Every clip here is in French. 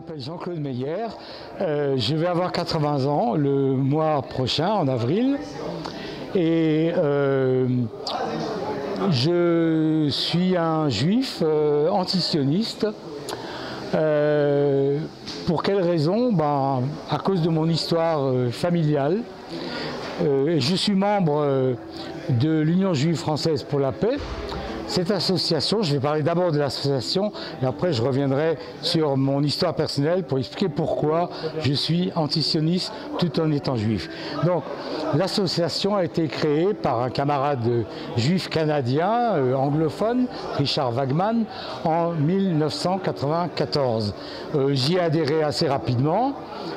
m'appelle Jean-Claude Meyer, je vais avoir 80 ans le mois prochain, en avril, et je suis un juif antisioniste. Pour quelle raison? À cause de mon histoire familiale. Je suis membre de l'Union juive française pour la paix. Cette association, je vais parler d'abord de l'association et après je reviendrai sur mon histoire personnelle pour expliquer pourquoi je suis antisioniste tout en étant juif. Donc l'association a été créée par un camarade juif canadien, anglophone, Richard Wagman, en 1994. J'y ai adhéré assez rapidement.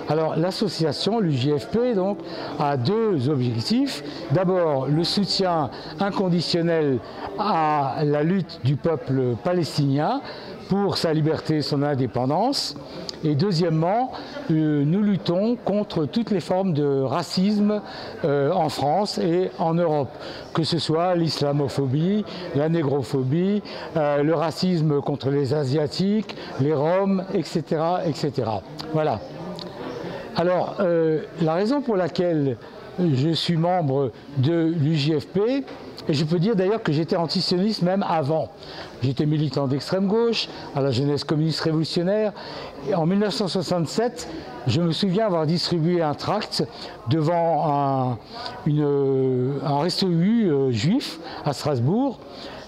Alors l'association, l'UJFP, donc, a deux objectifs. D'abord, le soutien inconditionnel à la lutte du peuple palestinien pour sa liberté et son indépendance. Et deuxièmement, nous luttons contre toutes les formes de racisme en France et en Europe, que ce soit l'islamophobie, la négrophobie, le racisme contre les Asiatiques, les Roms, etc., etc. Voilà. Alors, la raison pour laquelle je suis membre de l'UJFP, et je peux dire d'ailleurs que j'étais antisioniste même avant. J'étais militant d'extrême gauche, à la jeunesse communiste révolutionnaire. Et en 1967, je me souviens avoir distribué un tract devant un resto-U juif à Strasbourg.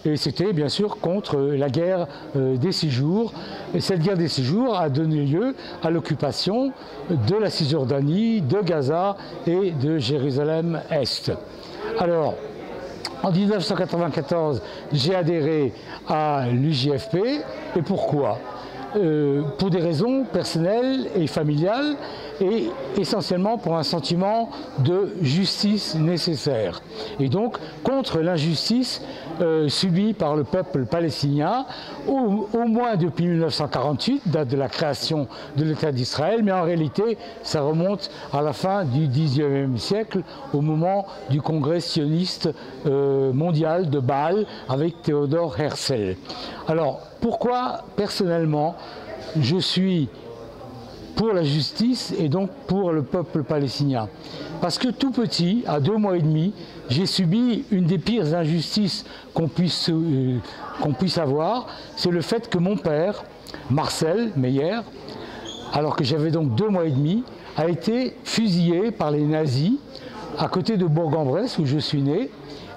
Et c'était bien sûr contre la guerre des 6 jours. Et cette guerre des 6 jours a donné lieu à l'occupation de la Cisjordanie, de Gaza et de Jérusalem-Est. Alors, en 1994, j'ai adhéré à l'UJFP. Et pourquoi? Pour des raisons personnelles et familiales, et essentiellement pour un sentiment de justice nécessaire. Et donc contre l'injustice subie par le peuple palestinien, au moins depuis 1948, date de la création de l'État d'Israël, mais en réalité ça remonte à la fin du XIXe siècle, au moment du congrès sioniste mondial de Bâle avec Théodore Herzl. Alors pourquoi personnellement je suis pour la justice et donc pour le peuple palestinien? Parce que tout petit, à 2 mois et demi, j'ai subi une des pires injustices qu'on puisse avoir, c'est le fait que mon père, Marcel Meyer, alors que j'avais donc 2 mois et demi, a été fusillé par les nazis à côté de Bourg-en-Bresse où je suis né.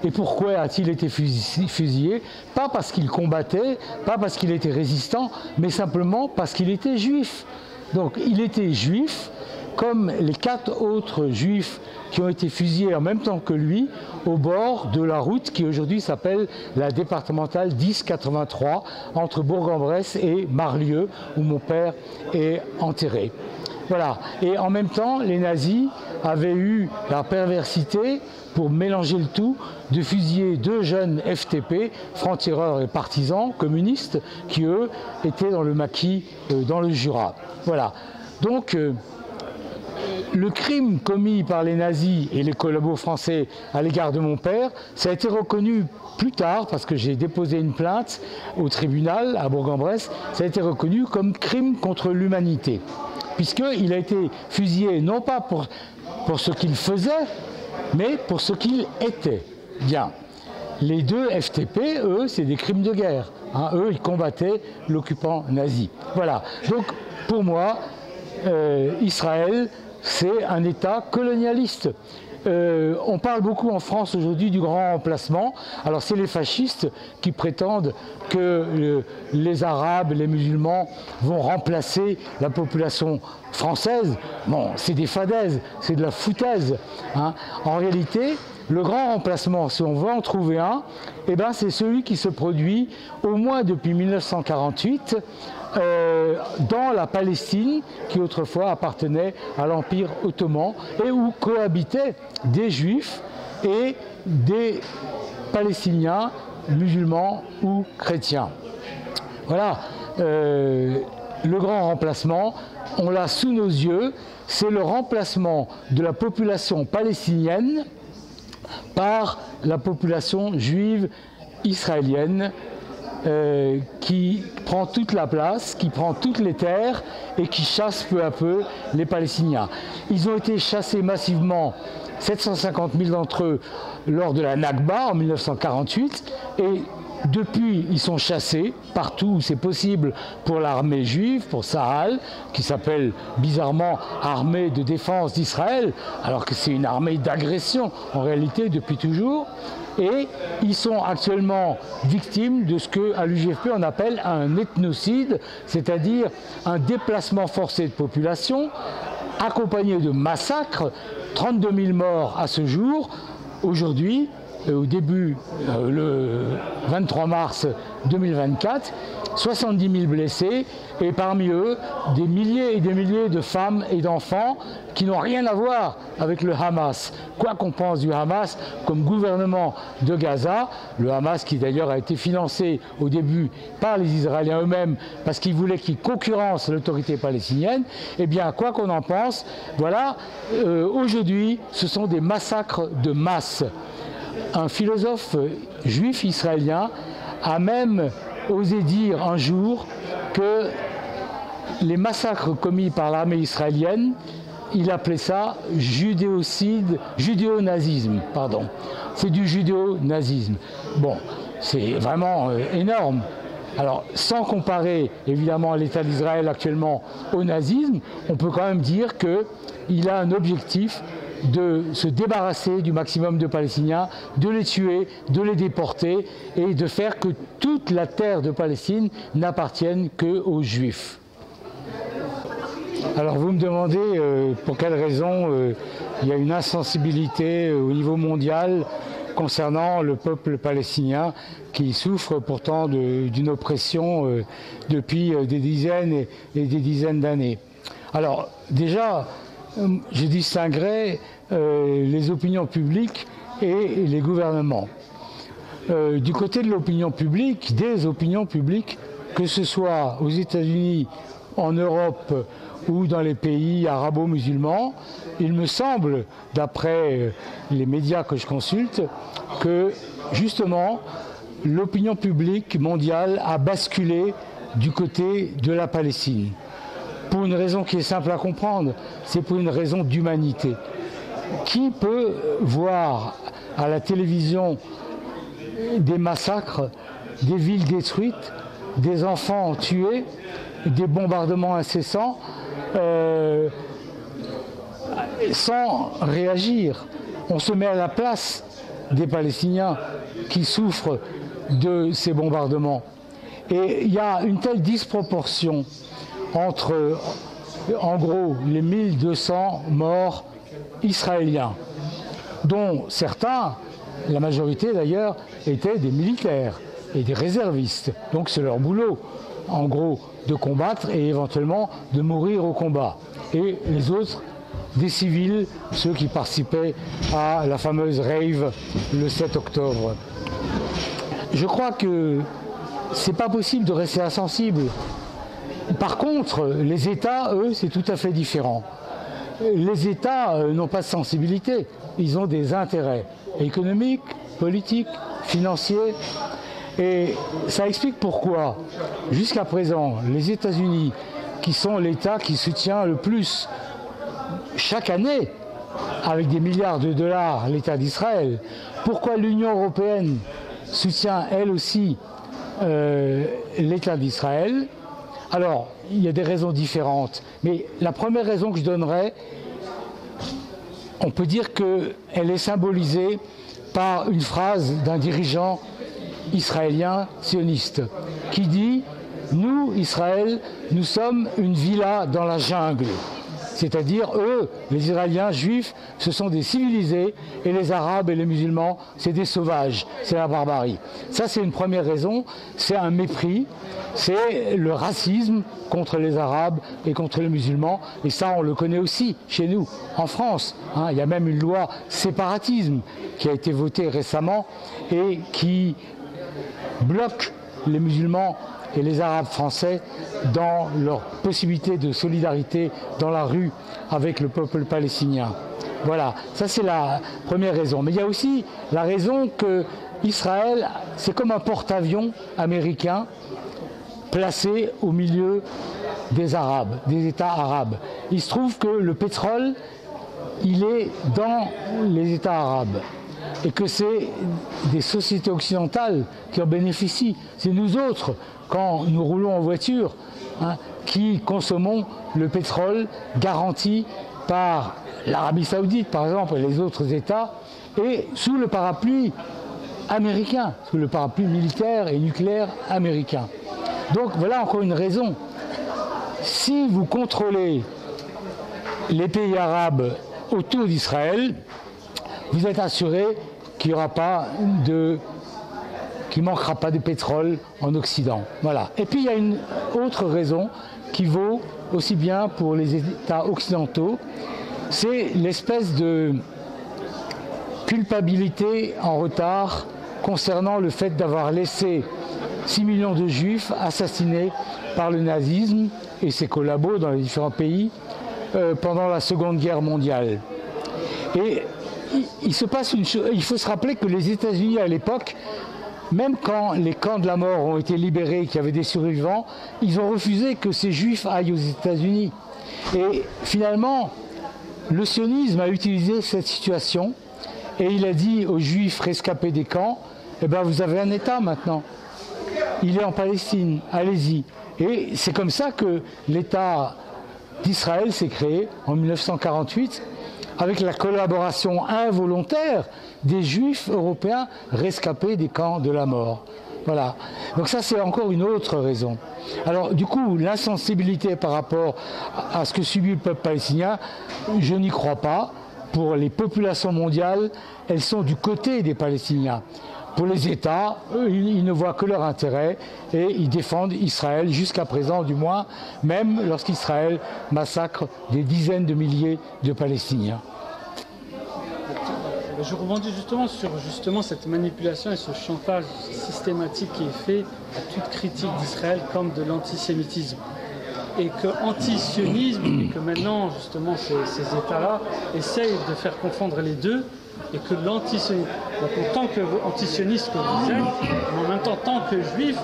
Et pourquoi a-t-il été fusillé? Pas parce qu'il combattait, pas parce qu'il était résistant, mais simplement parce qu'il était juif. Donc il était juif, comme les 4 autres juifs qui ont été fusillés en même temps que lui, au bord de la route qui aujourd'hui s'appelle la départementale 1083, entre Bourg-en-Bresse et Marlieux, où mon père est enterré. Voilà. Et en même temps, les nazis avaient eu la perversité, pour mélanger le tout, de fusiller 2 jeunes FTP, francs-tireurs et partisans communistes, qui eux étaient dans le maquis, dans le Jura. Voilà. Donc, le crime commis par les nazis et les collabos français à l'égard de mon père, ça a été reconnu plus tard, parce que j'ai déposé une plainte au tribunal à Bourg-en-Bresse, ça a été reconnu comme crime contre l'humanité, puisqu'il a été fusillé non pas pour ce qu'il faisait, mais pour ce qu'il était. Bien. Les 2 FTP, eux, c'est des crimes de guerre. Hein. Eux, ils combattaient l'occupant nazi. Voilà. Donc, pour moi, Israël, c'est un État colonialiste. On parle beaucoup en France aujourd'hui du grand remplacement. Alors c'est les fascistes qui prétendent que les Arabes, les musulmans vont remplacer la population française. Bon, c'est des fadaises, c'est de la foutaise. Hein. En réalité, le grand remplacement, si on veut en trouver un, eh ben, c'est celui qui se produit au moins depuis 1948 dans la Palestine qui autrefois appartenait à l'Empire ottoman et où cohabitaient des Juifs et des Palestiniens musulmans ou chrétiens. Voilà, le grand remplacement, on l'a sous nos yeux, c'est le remplacement de la population palestinienne par la population juive israélienne qui prend toute la place, qui prend toutes les terres et qui chasse peu à peu les Palestiniens. Ils ont été chassés massivement, 750 000 d'entre eux, lors de la Nakba en 1948, et depuis, ils sont chassés partout où c'est possible pour l'armée juive, pour Tsahal, qui s'appelle bizarrement Armée de défense d'Israël, alors que c'est une armée d'agression en réalité depuis toujours. Et ils sont actuellement victimes de ce qu'à l'UGFP on appelle un ethnocide, c'est-à-dire un déplacement forcé de population accompagné de massacres, 32 000 morts à ce jour. Aujourd'hui, au début, le 23 mars 2024, 70 000 blessés, et parmi eux, des milliers et des milliers de femmes et d'enfants qui n'ont rien à voir avec le Hamas. Quoi qu'on pense du Hamas comme gouvernement de Gaza, le Hamas qui d'ailleurs a été financé au début par les Israéliens eux-mêmes parce qu'ils voulaient qu'ils concurrencent l'autorité palestinienne, eh bien, quoi qu'on en pense, voilà, aujourd'hui, ce sont des massacres de masse. Un philosophe juif israélien a même osé dire un jour que les massacres commis par l'armée israélienne, il appelait ça judéo-nazisme, pardon. C'est du judéo-nazisme. Bon, c'est vraiment énorme. Alors, sans comparer évidemment l'État d'Israël actuellement au nazisme, on peut quand même dire qu'il a un objectif de se débarrasser du maximum de Palestiniens, de les tuer, de les déporter et de faire que toute la terre de Palestine n'appartienne qu'aux Juifs. Alors vous me demandez pour quelle raison il y a une insensibilité au niveau mondial concernant le peuple palestinien qui souffre pourtant d'une oppression depuis des dizaines et des dizaines d'années. Alors déjà, je distinguerai les opinions publiques et les gouvernements. Du côté de l'opinion publique, des opinions publiques, que ce soit aux États-Unis, en Europe ou dans les pays arabo-musulmans, il me semble, d'après les médias que je consulte, que justement l'opinion publique mondiale a basculé du côté de la Palestine. Pour une raison qui est simple à comprendre, c'est pour une raison d'humanité. Qui peut voir à la télévision des massacres, des villes détruites, des enfants tués, des bombardements incessants, sans réagir? On se met à la place des Palestiniens qui souffrent de ces bombardements. Et il y a une telle disproportion entre, en gros, les 1200 morts israéliens, dont certains, la majorité d'ailleurs, étaient des militaires et des réservistes. Donc c'est leur boulot, en gros, de combattre et éventuellement de mourir au combat. Et les autres, des civils, ceux qui participaient à la fameuse rave le 7 octobre. Je crois que c'est pas possible de rester insensible. Par contre, les États, eux, c'est tout à fait différent. Les États n'ont pas de sensibilité, ils ont des intérêts économiques, politiques, financiers. Et ça explique pourquoi, jusqu'à présent, les États-Unis, qui sont l'État qui soutient le plus chaque année, avec des milliards de dollars, l'État d'Israël, pourquoi l'Union européenne soutient elle aussi l'État d'Israël. Alors, il y a des raisons différentes, mais la première raison que je donnerais, on peut dire qu'elle est symbolisée par une phrase d'un dirigeant israélien sioniste qui dit « Nous, Israël, nous sommes une villa dans la jungle ». C'est-à-dire, eux, les Israéliens juifs, ce sont des civilisés, et les Arabes et les musulmans, c'est des sauvages, c'est la barbarie. Ça, c'est une première raison, c'est un mépris, c'est le racisme contre les Arabes et contre les musulmans, et ça, on le connaît aussi chez nous, en France. Hein, il y a même une loi séparatisme qui a été votée récemment et qui bloque les musulmans et les Arabes français dans leur possibilité de solidarité dans la rue avec le peuple palestinien. Voilà, ça c'est la première raison. Mais il y a aussi la raison que Israël, c'est comme un porte-avions américain placé au milieu des Arabes, des États arabes. Il se trouve que le pétrole, il est dans les États arabes et que c'est des sociétés occidentales qui en bénéficient. C'est nous autres, quand nous roulons en voiture, qui consommons le pétrole garanti par l'Arabie Saoudite, par exemple, et les autres États, et sous le parapluie américain, sous le parapluie militaire et nucléaire américain. Donc voilà encore une raison. Si vous contrôlez les pays arabes autour d'Israël, vous êtes assuré qu'il n'y manquera pas de pétrole en Occident. Voilà. Et puis il y a une autre raison qui vaut aussi bien pour les États occidentaux, c'est l'espèce de culpabilité en retard concernant le fait d'avoir laissé 6 millions de Juifs assassinés par le nazisme et ses collabos dans les différents pays pendant la Seconde Guerre mondiale. Et il se passe une chose, il faut se rappeler que les États-Unis à l'époque, même quand les camps de la mort ont été libérés, qu'il y avait des survivants, ils ont refusé que ces Juifs aillent aux États-Unis. Et finalement, le sionisme a utilisé cette situation et il a dit aux Juifs rescapés des camps, eh ben vous avez un État maintenant. Il est en Palestine, allez-y. Et c'est comme ça que l'État d'Israël s'est créé en 1948, avec la collaboration involontaire des Juifs européens rescapés des camps de la mort. Voilà. Donc ça, c'est encore une autre raison. Alors, du coup, l'insensibilité par rapport à ce que subit le peuple palestinien, je n'y crois pas. Pour les populations mondiales, elles sont du côté des Palestiniens. Pour les États, eux, ils ne voient que leur intérêt et ils défendent Israël, jusqu'à présent du moins, même lorsqu'Israël massacre des dizaines de milliers de Palestiniens. Je rebondis sur cette manipulation et ce chantage systématique qui est fait à toute critique d'Israël comme de l'antisémitisme. Et que anti-sionisme, et que maintenant justement ces États-là essayent de faire confondre les deux, et que l'antisionisme, donc en tant qu'antisioniste que vous êtes, mais en même temps, en tant que juif,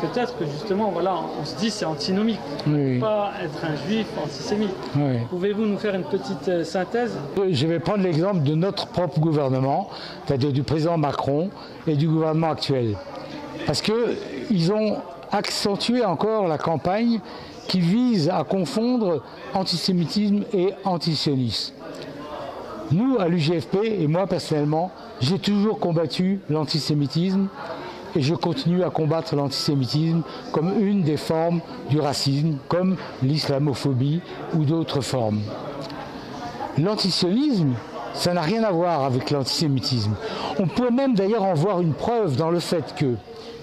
peut-être que justement, voilà, on se dit c'est antinomique. Oui. Pas être un juif antisémite. Oui. Pouvez-vous nous faire une petite synthèse? Je vais prendre l'exemple de notre propre gouvernement, c'est-à-dire du président Macron et du gouvernement actuel. Parce qu'ils ont accentué encore la campagne qui vise à confondre antisémitisme et antisionisme. Nous, à l'UGFP, et moi personnellement, j'ai toujours combattu l'antisémitisme et je continue à combattre l'antisémitisme comme une des formes du racisme, comme l'islamophobie ou d'autres formes. L'antisionisme, ça n'a rien à voir avec l'antisémitisme. On peut même d'ailleurs en voir une preuve dans le fait que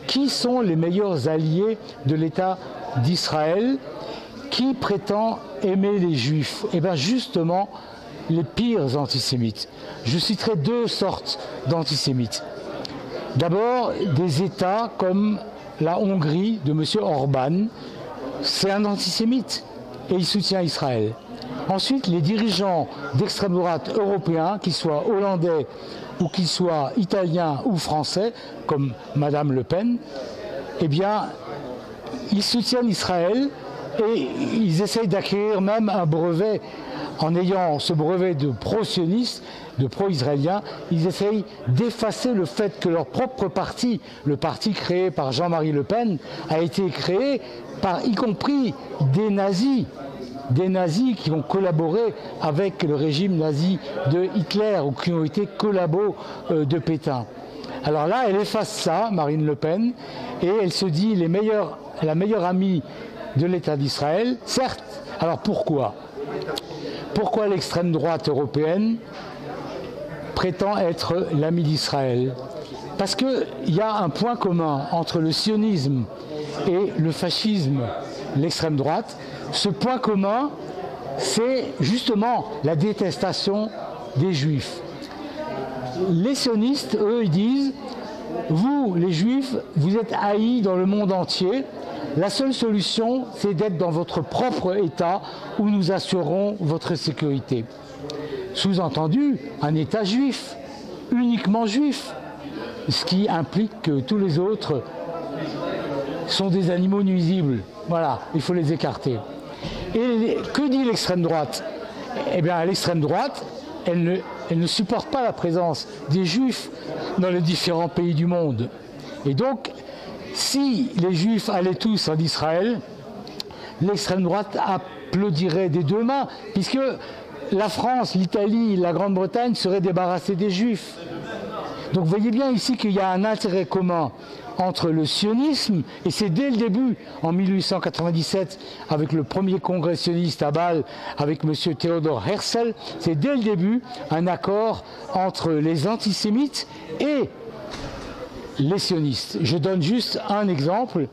qui sont les meilleurs alliés de l'État d'Israël qui prétend aimer les Juifs? Eh bien justement, les pires antisémites. Je citerai deux sortes d'antisémites. D'abord, des États comme la Hongrie de M. Orban, c'est un antisémite et il soutient Israël. Ensuite, les dirigeants d'extrême droite européens, qu'ils soient hollandais ou qu'ils soient italiens ou français, comme Mme Le Pen, eh bien, ils soutiennent Israël et ils essayent d'acquérir même un brevet. En ayant ce brevet de pro-sioniste, de pro-israélien, ils essayent d'effacer le fait que leur propre parti, le parti créé par Jean-Marie Le Pen, a été créé par, y compris des nazis qui ont collaboré avec le régime nazi de Hitler ou qui ont été collabos de Pétain. Alors là, elle efface ça, Marine Le Pen, et elle se dit la meilleure amie de l'État d'Israël. Certes, alors pourquoi ? Pourquoi l'extrême droite européenne prétend être l'ami d'Israël? Parce qu'il y a un point commun entre le sionisme et le fascisme, l'extrême droite. Ce point commun, c'est justement la détestation des Juifs. Les sionistes, eux, ils disent « Vous, les Juifs, vous êtes haïs dans le monde entier. La seule solution, c'est d'être dans votre propre État où nous assurerons votre sécurité. » sous-entendu un État juif, uniquement juif, ce qui implique que tous les autres sont des animaux nuisibles. Voilà, il faut les écarter. Et que dit l'extrême droite? Eh bien, l'extrême droite, elle ne supporte pas la présence des juifs dans les différents pays du monde. Et donc, si les juifs allaient tous en Israël, l'extrême droite applaudirait des deux mains, puisque la France, l'Italie, la Grande-Bretagne seraient débarrassées des juifs. Donc vous voyez bien ici qu'il y a un intérêt commun entre le sionisme, et c'est dès le début, en 1897, avec le premier congrès sioniste à Bâle, avec M. Theodor Herzl, c'est dès le début un accord entre les antisémites et les sionistes. Je donne juste un exemple.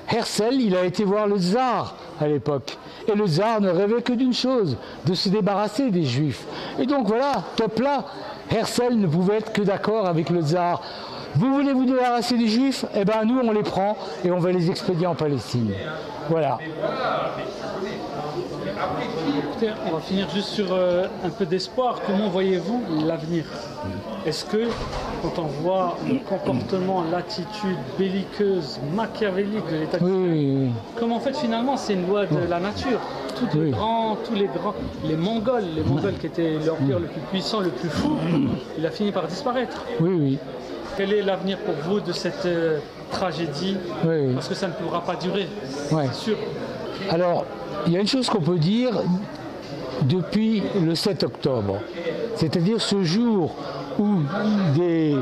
Herzl, il a été voir le tsar à l'époque. Et le tsar ne rêvait que d'une chose, de se débarrasser des juifs. Et donc voilà, top là, Herzl ne pouvait être que d'accord avec le tsar. Vous voulez vous débarrasser des juifs? Eh bien nous on les prend et on va les expédier en Palestine. Voilà. Écoutez, on va finir juste sur un peu d'espoir. Comment voyez-vous l'avenir? Est-ce que, quand on voit le comportement, l'attitude belliqueuse, machiavélique de l'État d'Israël, comme en fait finalement c'est une loi de la nature, tous les grands, les Mongols qui étaient l'empire le plus puissant, le plus fou, il a fini par disparaître. Oui, oui. Quel est l'avenir pour vous de cette tragédie? Oui. Parce que ça ne pourra pas durer, Ouais. c'est sûr. Alors, il y a une chose qu'on peut dire depuis le 7 octobre, c'est-à-dire ce jour où des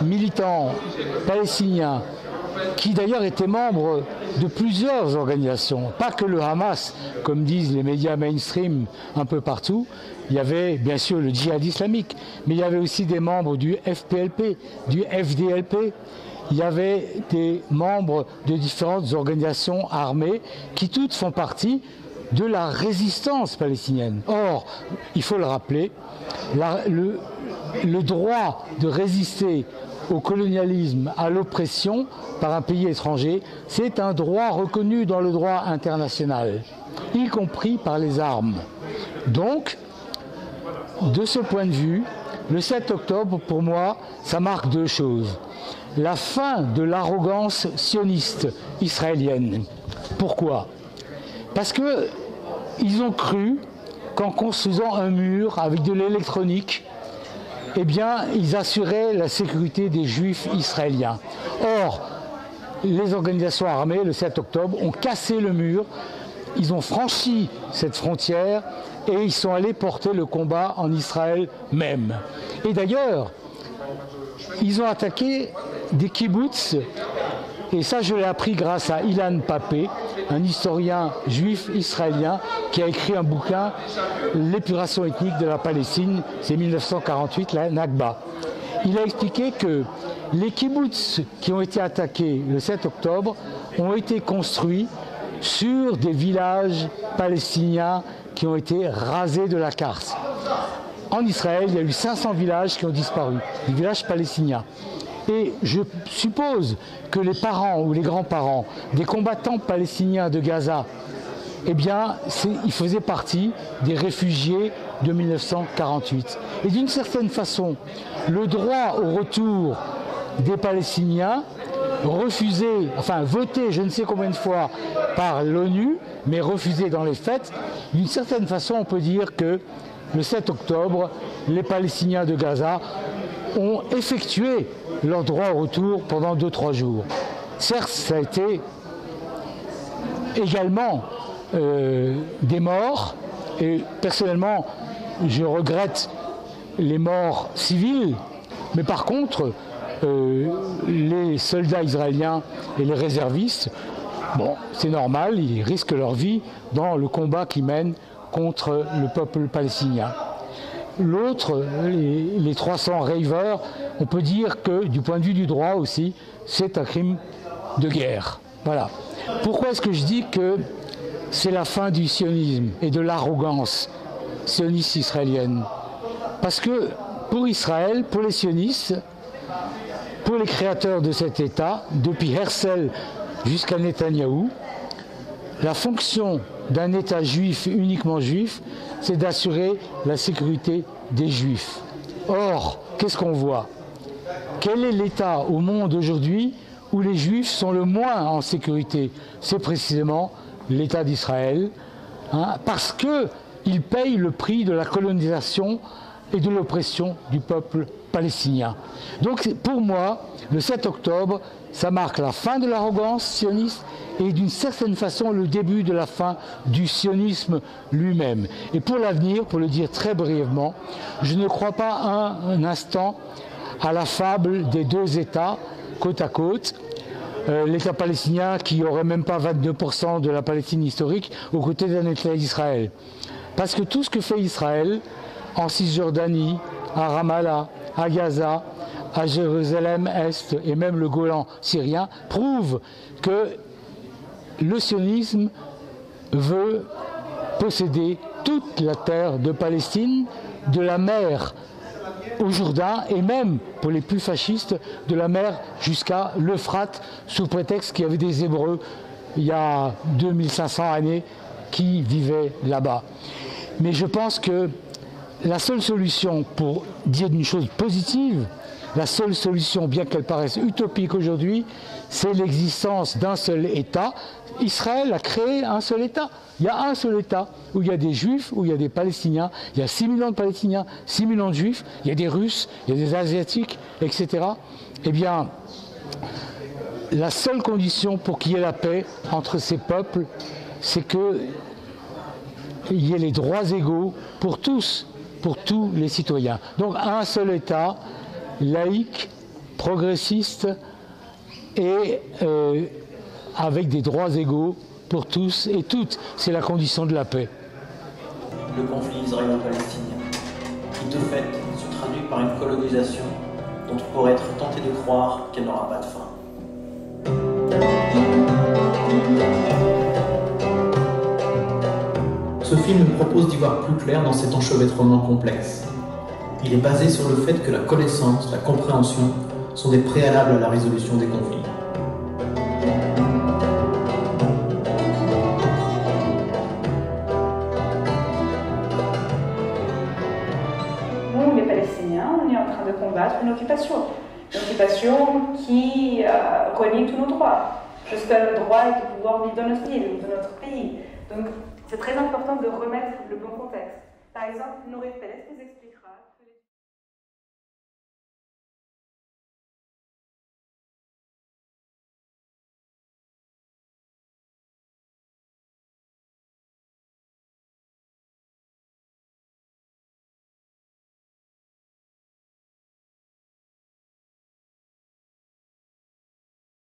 militants palestiniens, qui d'ailleurs étaient membres de plusieurs organisations, pas que le Hamas, comme disent les médias mainstream un peu partout, il y avait bien sûr le djihad islamique, mais il y avait aussi des membres du FPLP, du FDLP, il y avait des membres de différentes organisations armées qui toutes font partie de la résistance palestinienne. Or, il faut le rappeler, le droit de résister au colonialisme, à l'oppression par un pays étranger, c'est un droit reconnu dans le droit international, y compris par les armes. Donc, de ce point de vue, le 7 octobre, pour moi, ça marque deux choses. La fin de l'arrogance sioniste israélienne. Pourquoi? Parce qu'ils ont cru qu'en construisant un mur avec de l'électronique, eh bien, ils assuraient la sécurité des juifs israéliens. Or, les organisations armées, le 7 octobre, ont cassé le mur, ils ont franchi cette frontière et ils sont allés porter le combat en Israël même. Et d'ailleurs, ils ont attaqué des kibboutz, et ça je l'ai appris grâce à Ilan Papé, un historien juif israélien qui a écrit un bouquin, L'épuration ethnique de la Palestine, c'est 1948, la Nakba. Il a expliqué que les kibboutz qui ont été attaqués le 7 octobre ont été construits sur des villages palestiniens qui ont été rasés de la carte. En Israël, il y a eu 500 villages qui ont disparu, des villages palestiniens. Et je suppose que les parents ou les grands-parents des combattants palestiniens de Gaza, eh bien, ils faisaient partie des réfugiés de 1948. Et d'une certaine façon, le droit au retour des Palestiniens, refusé, enfin voté je ne sais combien de fois par l'ONU, mais refusé dans les faits, d'une certaine façon, on peut dire que le 7 octobre, les Palestiniens de Gaza ont effectué leur droit au retour pendant 2-3 jours. Certes, ça a été également des morts, et personnellement, je regrette les morts civils, mais par contre, les soldats israéliens et les réservistes, bon, c'est normal, ils risquent leur vie dans le combat qu'ils mènent contre le peuple palestinien. L'autre, les 300 ravers, on peut dire que du point de vue du droit aussi, c'est un crime de guerre. Voilà. Pourquoi est-ce que je dis que c'est la fin du sionisme et de l'arrogance sioniste israélienne? Parce que pour Israël, pour les sionistes, pour les créateurs de cet État, depuis Herzl jusqu'à Netanyahou, la fonction d'un État juif, uniquement juif, c'est d'assurer la sécurité des Juifs. Or, qu'est-ce qu'on voit? Quel est l'État au monde aujourd'hui où les Juifs sont le moins en sécurité? C'est précisément l'État d'Israël, parce qu'ils payent le prix de la colonisation et de l'oppression du peuple palestinien. Donc pour moi, le 7 octobre, ça marque la fin de l'arrogance sioniste et d'une certaine façon le début de la fin du sionisme lui-même. Et pour l'avenir, pour le dire très brièvement, je ne crois pas un instant à la fable des deux États côte à côte. L'État palestinien qui n'aurait même pas 22% de la Palestine historique aux côtés d'un État d'Israël. Parce que tout ce que fait Israël en Cisjordanie, à Ramallah, à Gaza, à Jérusalem-Est et même le Golan syrien prouve que le sionisme veut posséder toute la terre de Palestine, de la mer au Jourdain et même, pour les plus fascistes, de la mer jusqu'à l'Euphrate, sous prétexte qu'il y avait des Hébreux il y a 2500 années qui vivaient là-bas. Mais je pense que la seule solution, pour dire une chose positive, la seule solution, bien qu'elle paraisse utopique aujourd'hui, c'est l'existence d'un seul État. Israël a créé un seul État. Il y a un seul État où il y a des Juifs, où il y a des Palestiniens. Il y a 6 millions de Palestiniens, 6 millions de Juifs. Il y a des Russes, il y a des Asiatiques, etc. Eh bien, la seule condition pour qu'il y ait la paix entre ces peuples, c'est qu'il y ait les droits égaux pour tous les citoyens. Donc un seul État, laïque, progressiste et avec des droits égaux pour tous et toutes. C'est la condition de la paix. Le conflit israélo-palestinien, qui de fait se traduit par une colonisation dont on pourrait être tenté de croire qu'elle n'aura pas de fin. Ce film nous propose d'y voir plus clair dans cet enchevêtrement complexe. Il est basé sur le fait que la connaissance, la compréhension sont des préalables à la résolution des conflits. Nous, les Palestiniens, on est en train de combattre une occupation qui renie tous nos droits, jusqu'à le droit de pouvoir vivre dans notre ville, dans notre pays. Donc, c'est très important de remettre le bon contexte. Par exemple, Nourrit Pérez nous expliquera